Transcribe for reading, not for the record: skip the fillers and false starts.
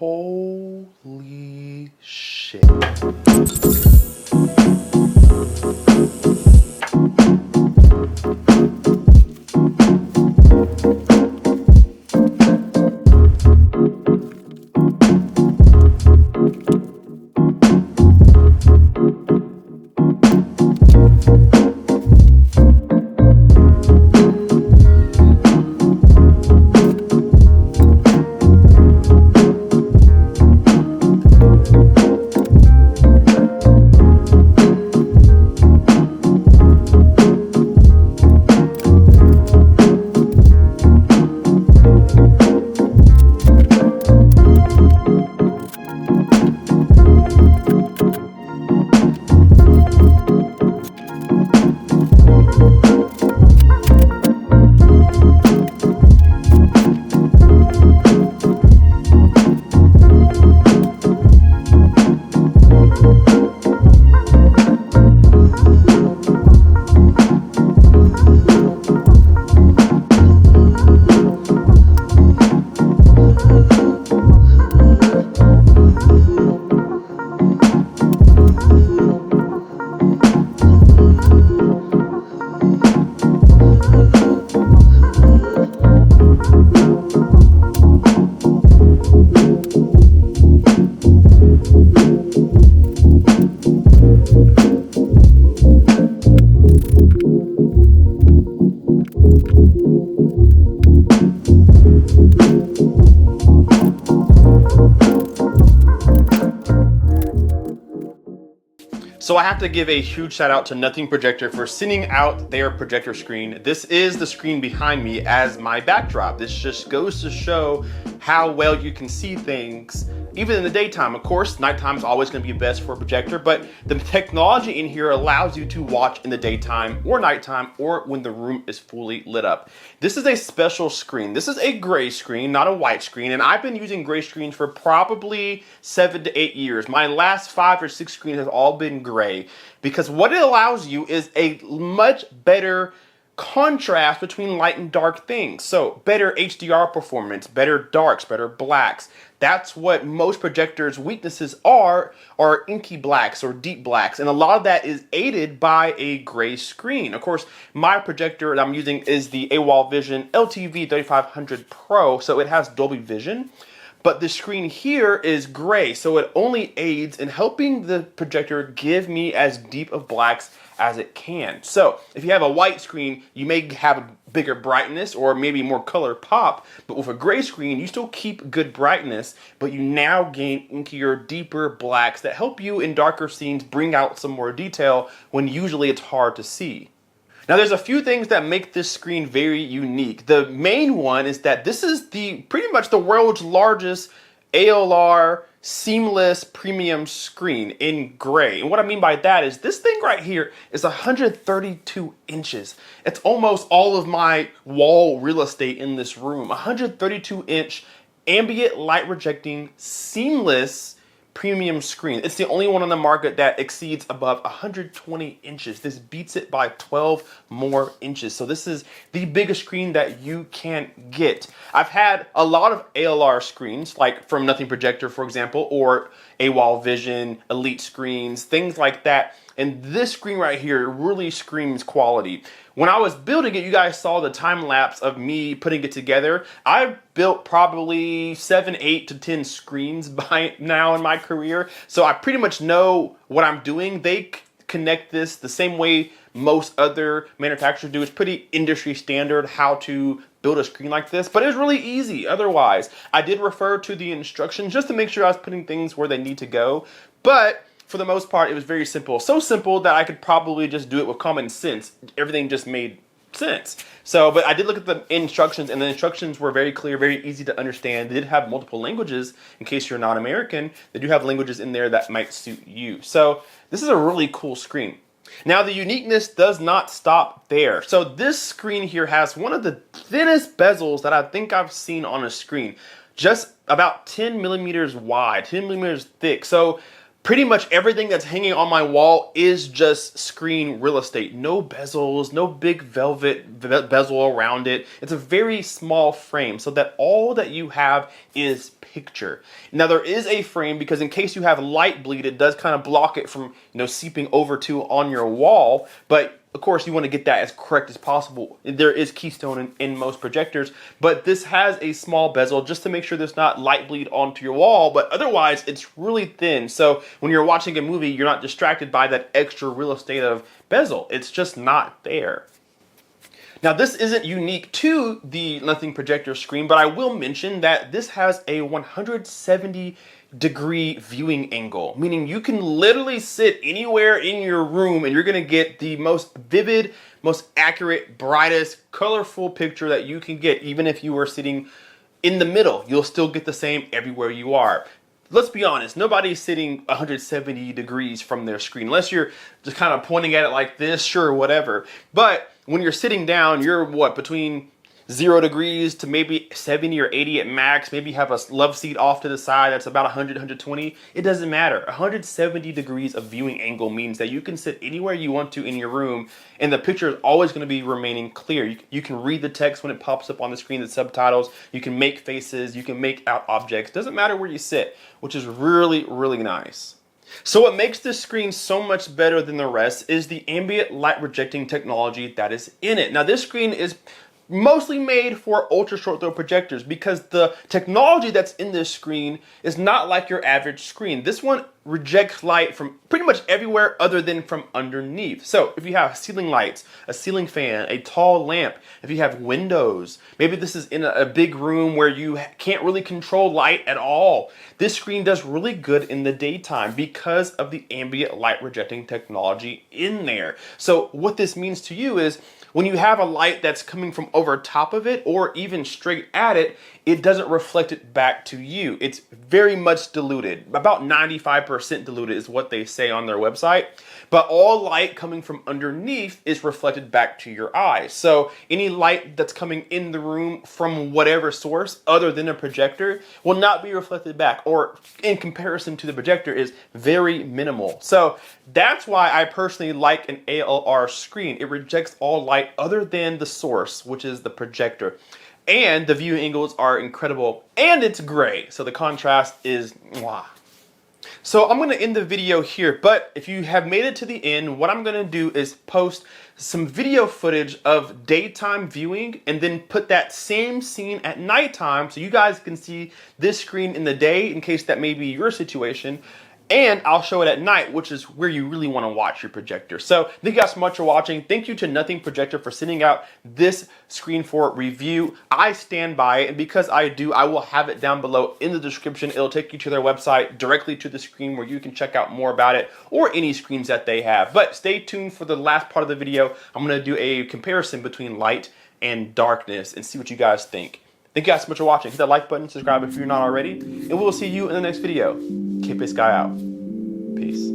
Holy shit. So I have to give a huge shout out to Nothing Projector for sending out their projector screen. This is the screen behind me as my backdrop. This just goes to show how well you can see things, even in the daytime. Of course, nighttime is always going to be best for a projector, but the technology in here allows you to watch in the daytime or nighttime or when the room is fully lit up. This is a special screen. This is a gray screen, not a white screen, and I've been using gray screens for probably 7 to 8 years. My last 5 or 6 screens have all been gray because what it allows you is a much better contrast between light and dark things. So better HDR performance, better darks, better blacks. That's what most projectors' weaknesses are inky blacks or deep blacks. And a lot of that is aided by a gray screen. Of course, my projector that I'm using is the Awol Vision LTV 3500 Pro. So it has Dolby Vision. But the screen here is gray, so it only aids in helping the projector give me as deep of blacks as it can. So if you have a white screen, you may have a bigger brightness or maybe more color pop, but with a gray screen, you still keep good brightness, but you now gain inkier, deeper blacks that help you in darker scenes bring out some more detail when usually it's hard to see. Now there's a few things that make this screen very unique. The main one is that this is pretty much the world's largest ALR seamless premium screen in gray. And what I mean by that is this thing right here is 132 inches. It's almost all of my wall real estate in this room. 132 inch ambient light rejecting seamless premium screen. It's the only one on the market that exceeds above 120 inches. This beats it by 12 more inches. So this is the biggest screen that you can get. I've had a lot of ALR screens, like from Nothing Projector, for example, or Awol Vision, Elite screens, things like that. And this screen right here really screams quality. When I was building it, you guys saw the time lapse of me putting it together. I've built probably 7, 8 to 10 screens by now in my career. So I pretty much know what I'm doing. They connect this the same way most other manufacturers do. It's pretty industry standard how to build a screen like this, but it's really easy otherwise. I did refer to the instructions just to make sure I was putting things where they need to go, but for the most part, it was very simple. So simple that I could probably just do it with common sense. Everything just made sense. So, but I did look at the instructions, and the instructions were very clear, very easy to understand. They did have multiple languages. In case you're not American, they do have languages in there that might suit you. So this is a really cool screen. Now the uniqueness does not stop there. So this screen here has one of the thinnest bezels that I think I've seen on a screen. Just about 10 millimeters wide, 10 millimeters thick. So Pretty much everything that's hanging on my wall is just screen real estate. No bezels, no big velvet bezel around it. It's a very small frame so that all that you have is picture. Now there is a frame because in case you have light bleed, it does kind of block it from, seeping over to on your wall, but of course, you want to get that as correct as possible. There is keystone in most projectors, but this has a small bezel just to make sure there's not light bleed onto your wall, but otherwise it's really thin. So when you're watching a movie, you're not distracted by that extra real estate of bezel. It's just not there. Now this isn't unique to the Nothing projector screen, but I will mention that this has a 170-degree viewing angle, meaning you can literally sit anywhere in your room and you're gonna get the most vivid, most accurate, brightest, colorful picture that you can get. Even if you were sitting in the middle, you'll still get the same everywhere you are. Let's be honest, nobody's sitting 170 degrees from their screen, unless you're just kind of pointing at it like this, sure, whatever. But when you're sitting down, you're what, between 0 degrees to maybe 70 or 80 at max. Maybe you have a love seat off to the side that's about 100, 120. It doesn't matter. 170 degrees of viewing angle means that you can sit anywhere you want to in your room and the picture is always going to be remaining clear. You can read the text when it pops up on the screen, the subtitles. You can make faces. You can make out objects. Doesn't matter where you sit, which is really, really nice. So what makes this screen so much better than the rest is the ambient light rejecting technology that is in it. Now this screen is mostly made for ultra short throw projectors because the technology that's in this screen is not like your average screen. This one rejects light from pretty much everywhere other than from underneath. So if you have ceiling lights, a ceiling fan, a tall lamp, if you have windows, maybe this is in a big room where you can't really control light at all, this screen does really good in the daytime because of the ambient light rejecting technology in there. So what this means to you is when you have a light that's coming from over top of it or even straight at it, it doesn't reflect it back to you. It's very much diluted. About 95% diluted is what they say on their website. But all light coming from underneath is reflected back to your eyes. So any light that's coming in the room from whatever source other than a projector will not be reflected back, or in comparison to the projector is very minimal. So that's why I personally like an ALR screen. It rejects all light other than the source, which is the projector. And the viewing angles are incredible and it's gray. So the contrast is mwah. So I'm going to end the video here, but if you have made it to the end, what I'm going to do is post some video footage of daytime viewing and then put that same scene at nighttime so you guys can see this screen in the day in case that may be your situation. And I'll show it at night, which is where you really want to watch your projector. So thank you guys so much for watching. Thank you to Nothing Projector for sending out this screen for review. I stand by it, and because I do, I will have it down below in the description. It'll take you to their website, directly to the screen where you can check out more about it or any screens that they have. But stay tuned for the last part of the video. I'm going to do a comparison between light and darkness and see what you guys think. Thank you guys so much for watching. Hit that like button, subscribe if you're not already, and we'll see you in the next video. Keep this guy out. Peace.